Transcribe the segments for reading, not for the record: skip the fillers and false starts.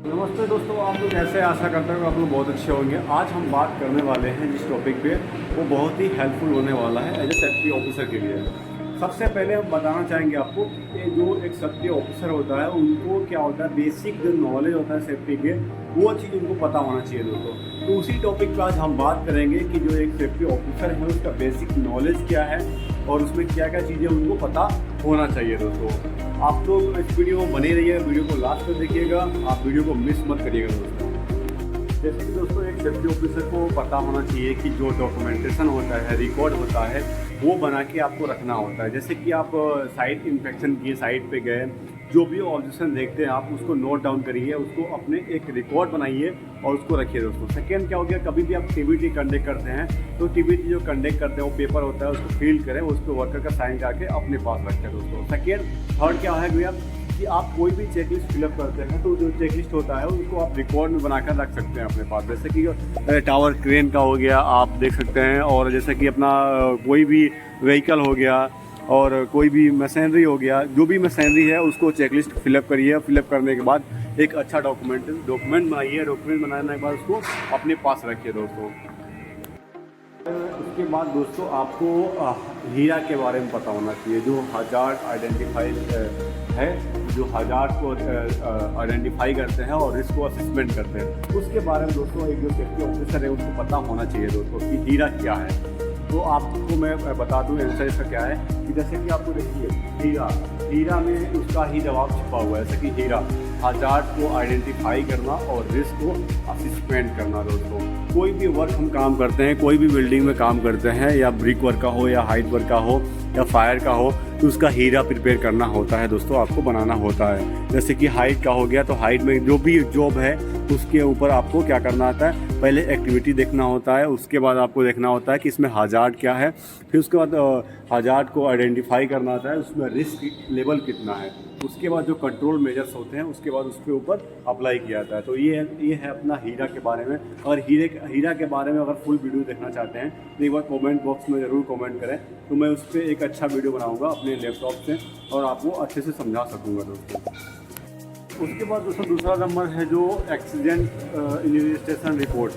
नमस्ते दोस्तों, आप लोग कैसे? आशा करता हूँ आप लोग बहुत अच्छे होंगे। आज हम बात करने वाले हैं जिस टॉपिक पे, वो बहुत ही हेल्पफुल होने वाला है एज ए सेफ्टी ऑफिसर के लिए। सबसे पहले हम बताना चाहेंगे आपको कि जो एक सेफ्टी ऑफिसर होता है उनको क्या होता है, बेसिक जो नॉलेज होता है सेफ्टी के, वो चीज़ उनको पता होना चाहिए दोस्तों। तो उसी टॉपिक पर आज हम बात करेंगे कि जो एक सेफ्टी ऑफिसर है उसका बेसिक नॉलेज क्या है और उसमें क्या क्या चीज़ें उनको पता होना चाहिए दोस्तों। आप लोग इस वीडियो में बने रहिए, वीडियो को लास्ट तक देखिएगा, आप वीडियो को मिस मत करिएगा दोस्तों। जैसे कि दोस्तों एक सेफ्टी ऑफिसर को पता होना चाहिए कि जो डॉक्यूमेंटेशन होता है, रिकॉर्ड होता है, वो बना के आपको रखना होता है। जैसे कि आप साइट इंस्पेक्शन किए, साइट पे गए, जो भी ऑब्जेक्शन देखते हैं आप उसको नोट डाउन करिए, उसको अपने एक रिकॉर्ड बनाइए और उसको रखिए दोस्तों। सेकेंड क्या हो गया, कभी भी आप टीबीटी कंडक्ट करते हैं तो टीबीटी जो कंडक्ट करते हैं वो पेपर होता है, उसको फिल करें, उस पर वर्कर का साइन करके अपने पास रखें दोस्तों। सेकेंड थर्ड क्या है भैया कि आप कोई भी चेकलिस्ट फिलअप करते हैं तो जो चेकलिस्ट होता है उसको आप रिकॉर्ड में बनाकर रख सकते हैं अपने पास। जैसे कि टावर क्रेन का हो गया, आप देख सकते हैं, और जैसे कि अपना कोई भी व्हीकल हो गया और कोई भी मशीनरी हो गया, जो भी मशीनरी है उसको चेकलिस्ट फिलअप करिए। फिलअप करने के बाद एक अच्छा डॉक्यूमेंट बनाइए। डॉक्यूमेंट बनाने के बाद उसको अपने पास रखिए दोस्तों। उसके बाद दोस्तों आपको हीरा के बारे में पता होना चाहिए, जो हजार्ड आइडेंटिफाई है, जो हजार्ड को आइडेंटिफाई करते हैं और रिस्क को असेसमेंट करते हैं, उसके बारे में दोस्तों एक जो सेफ्टी ऑफिसर है उसको पता होना चाहिए दोस्तों कि हीरा क्या है। तो आपको मैं बता दूं आंसर इसका क्या है कि जैसे कि आपको देखिए हीरा में उसका ही जवाब छिपा हुआ है। जैसे कि हीरा हजार्ड को आइडेंटिफाई करना और रिस्क को असेसमेंट करना दोस्तों। कोई भी वर्क हम काम करते हैं, कोई भी बिल्डिंग में काम करते हैं, या ब्रिक वर्क का हो या हाइट वर्क का हो या फायर का हो, तो उसका हीरा प्रिपेयर करना होता है दोस्तों, आपको बनाना होता है। जैसे कि हाइट का हो गया तो हाइट में जो भी जॉब है उसके ऊपर आपको क्या करना आता है, पहले एक्टिविटी देखना होता है, उसके बाद आपको देखना होता है कि इसमें हजार्ड क्या है, फिर उसके बाद हजार्ड को आइडेंटिफाई करना आता है, उसमें रिस्क लेवल कितना है, उसके बाद जो कंट्रोल मेजर्स होते हैं उसके बाद उसके ऊपर अप्लाई किया जाता है। तो ये है अपना हीरा के बारे में। और हीरा के बारे में अगर फुल वीडियो देखना चाहते हैं तो एक बार कमेंट बॉक्स में ज़रूर कमेंट करें, तो मैं उस पर एक अच्छा वीडियो बनाऊंगा अपने लैपटॉप से और आपको अच्छे से समझा सकूँगा दोस्तों। उसके बाद दोस्तों दूसरा नंबर है जो एक्सीडेंट इन्वेस्टिगेशन रिपोर्ट।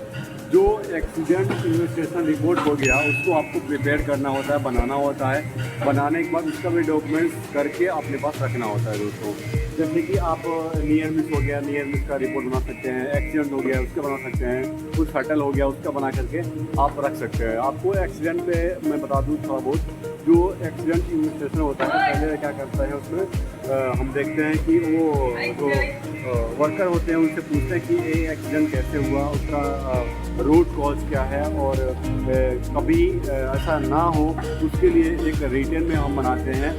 जो एक्सीडेंट इन्वेस्टिगेशन रिपोर्ट हो गया उसको आपको प्रिपेयर करना होता है, बनाना होता है। बनाने के बाद उसका भी डॉक्यूमेंट्स करके अपने पास रखना होता है दोस्तों। जैसे कि आप नियर मिस हो गया, नियर मिस का रिपोर्ट बना सकते हैं, एक्सीडेंट हो गया उसका बना सकते हैं, कुछ हटल हो गया उसका बना करके आप रख सकते हैं। आपको एक्सीडेंट पे मैं बता दूँ थोड़ा बहुत, जो एक्सीडेंट इन्वेस्टिगेशन होता है पहले क्या करता है उसमें हम देखते हैं कि वो जो वर्कर होते हैं उनसे पूछते हैं कि ये एक्सीडेंट कैसे हुआ, उसका रूट कॉज क्या है, और कभी ऐसा ना हो उसके लिए एक रिटेन में हम बनाते हैं।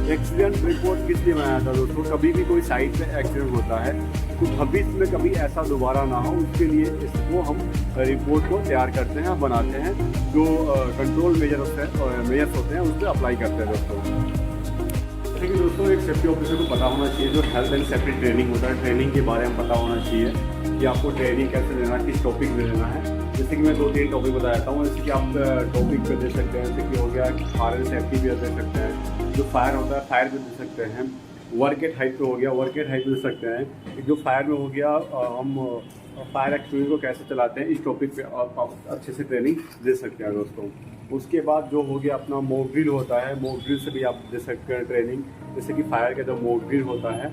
एक्सीडेंट रिपोर्ट किस लिए बनाया था दोस्तों, कभी भी कोई साइट पे एक्सीडेंट होता है तो भविष्य में कभी ऐसा दोबारा ना हो उसके लिए इसको हम रिपोर्ट को तैयार करते हैं, बनाते हैं, जो कंट्रोल मेजर्स होते हैं उस पर अप्लाई करते हैं दोस्तों। जैसे कि दोस्तों एक सेफ्टी ऑफिसर को पता होना चाहिए जो हेल्थ एंड सेफ्टी ट्रेनिंग होता है, ट्रेनिंग के बारे में पता होना चाहिए कि आपको ट्रेनिंग कैसे लेना है, किस टॉपिक में लेना है। जैसे कि मैं 2-3 टॉपिक बता देता हूँ। जैसे कि आप टॉपिक पे दे सकते हैं, जैसे कि हो गया फायर एंड सेफ्टी भी दे सकते हैं, जो फायर होता है फायर भी दे सकते हैं, वर्क एट हाइट पे हो गया वर्क एट हाइट भी दे सकते हैं। जो फायर में हो गया हम फायर एक्सटिंग्विशर को कैसे चलाते हैं, इस टॉपिक पे आप अच्छे से ट्रेनिंग दे सकते हैं दोस्तों। उसके बाद जो हो गया अपना मॉक ड्रिल होता है, मॉक ड्रिल से भी आप दे सकते हैं ट्रेनिंग। जैसे कि फायर का जो मॉक ड्रिल होता है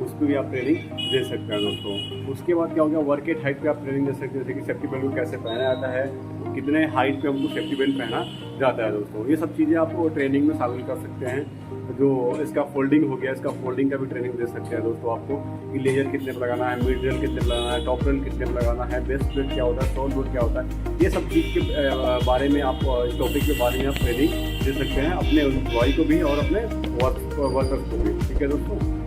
उस पर भी आप ट्रेनिंग दे सकते हैं दोस्तों। उसके बाद क्या हो गया, वर्क एट हाइट पे आप ट्रेनिंग दे सकते हैं, जैसे कि सेफ्टी बेल्ट को कैसे पहना जाता है, कितने हाइट पे हमको सेफ्टी बेल्ट पहना जाता है दोस्तों। ये सब चीज़ें आप ट्रेनिंग में शामिल कर सकते हैं। जो इसका फोल्डिंग हो गया, इसका फोल्डिंग का भी ट्रेनिंग दे सकते हैं दोस्तों आपको, कि लेजर कितने पर लगाना है, मिड रेल कितने पर लगाना है, टॉप रेल कितने पर लगाना है, बेस्ट प्लेट क्या होता है, सोल बोर्ड क्या होता है। ये सब चीज़ के बारे में आप, इस टॉपिक के बारे में आप ट्रेनिंग दे सकते हैं अपने एम्प्लॉय को भी और अपने वर्कर्स को भी, ठीक है दोस्तों।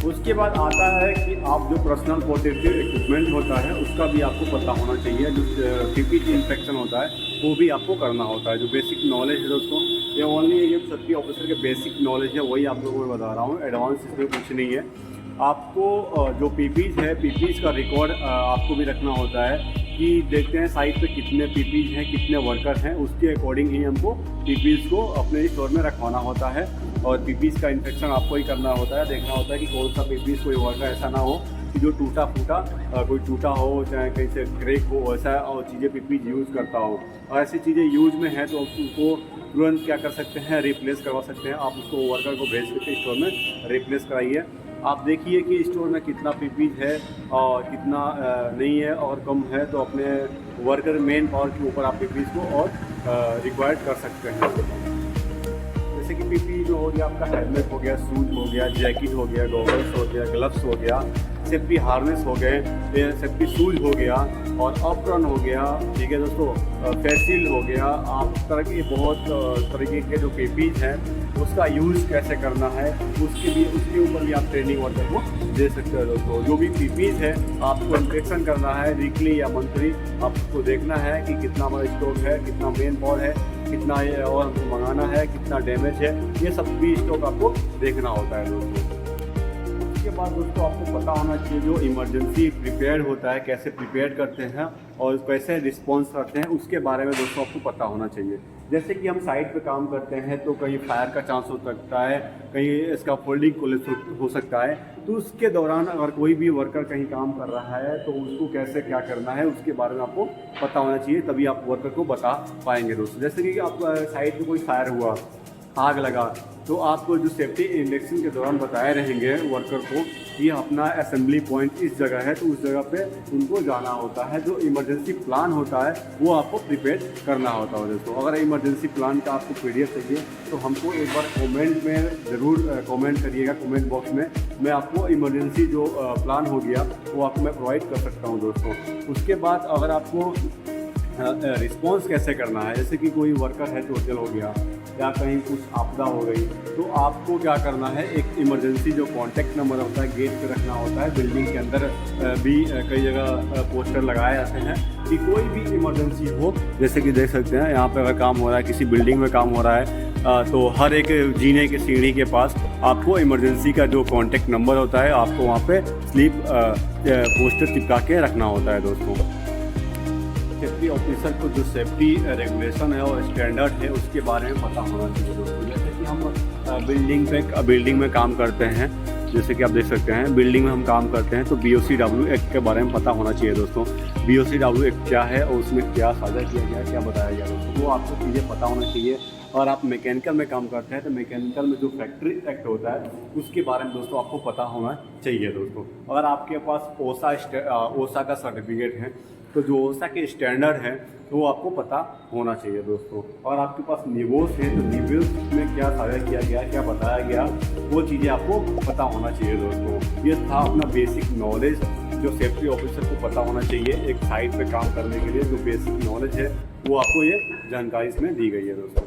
उसके बाद आता है कि आप जो पर्सनल प्रोटेक्टिव इक्विपमेंट होता है उसका भी आपको पता होना चाहिए। जो पीपीई इंस्पेक्शन होता है वो भी आपको करना होता है। जो बेसिक नॉलेज है दोस्तों, ये ओनली ये सेफ्टी ऑफिसर के बेसिक नॉलेज है, वही आप लोगों को बता रहा हूँ, एडवांस इसमें कुछ नहीं है। आपको जो पीपीज है, पीपीज का रिकॉर्ड आपको भी रखना होता है कि देखते हैं साइट पे कितने पीपीज हैं, कितने वर्कर हैं, उसके अकॉर्डिंग ही हमको पीपीज को अपने स्टोर में रखवाना होता है। और पीपीज का इंस्पेक्शन आपको ही करना होता है, देखना होता है कि कौन सा पीपीज कोई वर्कर ऐसा ना हो कि जो टूटा फूटा कोई टूटा हो, चाहे कहीं से क्रैक हो, वैसा और चीज़ें पीपीज यूज़ करता हो और ऐसी चीज़ें यूज में हैं तो उनको तुरंत क्या कर सकते हैं, रिप्लेस करवा सकते हैं। आप उसको वर्कर को भेज करके स्टोर में रिप्लेस कराइए। आप देखिए कि स्टोर में कितना पीपीज है और कितना नहीं है और कम है, तो अपने वर्कर मेन पावर के ऊपर आप पीपीज को और रिक्वायर्ड कर सकते हैं। जैसे कि पीपी जो हो गया आपका हेलमेट हो गया, शूज हो गया, जैकेट हो गया, गॉगल्स हो गया, ग्लव्स हो गया, सेफ्टी हार्नेस हो गए, सेफ्टी शूज हो गया और अप्रन हो गया, ठीक है दोस्तों, फेसिल हो गया। आप तरह के बहुत तरीके के जो पीपीज हैं उसका यूज़ कैसे करना है उसके ऊपर भी आप ट्रेनिंग वर्कर को दे सकते हो दोस्तों। जो भी पीपीज है आपको इंस्पेक्शन करना है वीकली या मंथली, आपको देखना है कि कितना बड़ा स्टॉक है, कितना मेन पावर है, कितना और हमको मंगाना है, कितना डैमेज है, ये सब भी स्टॉक आपको देखना होता है दोस्तों। उसके बाद दोस्तों आपको पता होना चाहिए जो इमरजेंसी प्रिपेयर होता है, कैसे प्रिपेयर करते हैं और कैसे रिस्पॉन्स करते हैं, उसके बारे में दोस्तों आपको पता होना चाहिए। जैसे कि हम साइट पे काम करते हैं तो कहीं फायर का चांस हो सकता है, कहीं इसका फोल्डिंग कोलेप्स हो सकता है, तो उसके दौरान अगर कोई भी वर्कर कहीं काम कर रहा है तो उसको कैसे क्या करना है उसके बारे में आपको पता होना चाहिए, तभी आप वर्कर को बता पाएंगे दोस्तों। जैसे कि आप साइट पे कोई फायर हुआ, आग लगा, तो आपको जो सेफ्टी इंडक्शन के दौरान बताए रहेंगे वर्कर को कि अपना असेंबली पॉइंट इस जगह है, तो उस जगह पे उनको जाना होता है। जो इमरजेंसी प्लान होता है वो आपको प्रिपेयर करना होता है दोस्तों। अगर इमरजेंसी प्लान का आपको PDF चाहिए तो हमको एक बार कमेंट में ज़रूर कमेंट करिएगा, कमेंट बॉक्स में। मैं आपको इमरजेंसी जो प्लान हो गया वो आपको मैं प्रोवाइड कर सकता हूँ दोस्तों। उसके बाद अगर आपको रिस्पॉन्स कैसे करना है, जैसे कि कोई वर्कर है चोटिल हो गया या कहीं कुछ आपदा हो गई, तो आपको क्या करना है, एक इमरजेंसी जो कॉन्टैक्ट नंबर होता है गेट पे रखना होता है। बिल्डिंग के अंदर भी कई जगह पोस्टर लगाए जाते हैं कि कोई भी इमरजेंसी हो। जैसे कि देख सकते हैं यहाँ पे अगर काम हो रहा है, किसी बिल्डिंग में काम हो रहा है, तो हर एक जीने के सीढ़ी के पास आपको इमरजेंसी का जो कॉन्टैक्ट नंबर होता है आपको वहाँ पे स्लिप पोस्टर चिपका के रखना होता है दोस्तों। सेफ्टी ऑफिसर को जो सेफ्टी रेगुलेशन है और स्टैंडर्ड है उसके बारे में पता होना चाहिए दोस्तों। जैसे कि हम बिल्डिंग में काम करते हैं, जैसे कि आप देख सकते हैं बिल्डिंग में हम काम करते हैं, तो BOCW एक्ट के बारे में पता होना चाहिए दोस्तों। BOCW एक्ट क्या है और उसमें क्या साझा किया गया है, क्या बताया गया दोस्तों, वो आपको चीज़ें पता होना चाहिए। और आप मैकेनिकल में काम करते हैं तो मैकेनिकल में जो फैक्ट्री एक्ट होता है उसके बारे में दोस्तों आपको पता होना चाहिए दोस्तों। अगर आपके पास OSHA का सर्टिफिकेट है तो जो OSHA के स्टैंडर्ड है तो वो आपको पता होना चाहिए दोस्तों। और आपके पास निवोस है तो निवोस में क्या साझा किया गया, क्या बताया गया, वो चीज़ें आपको पता होना चाहिए दोस्तों। ये था अपना बेसिक नॉलेज जो सेफ्टी ऑफिसर को पता होना चाहिए एक साइट पे काम करने के लिए। जो बेसिक नॉलेज है वो आपको ये जानकारी इसमें दी गई है दोस्तों।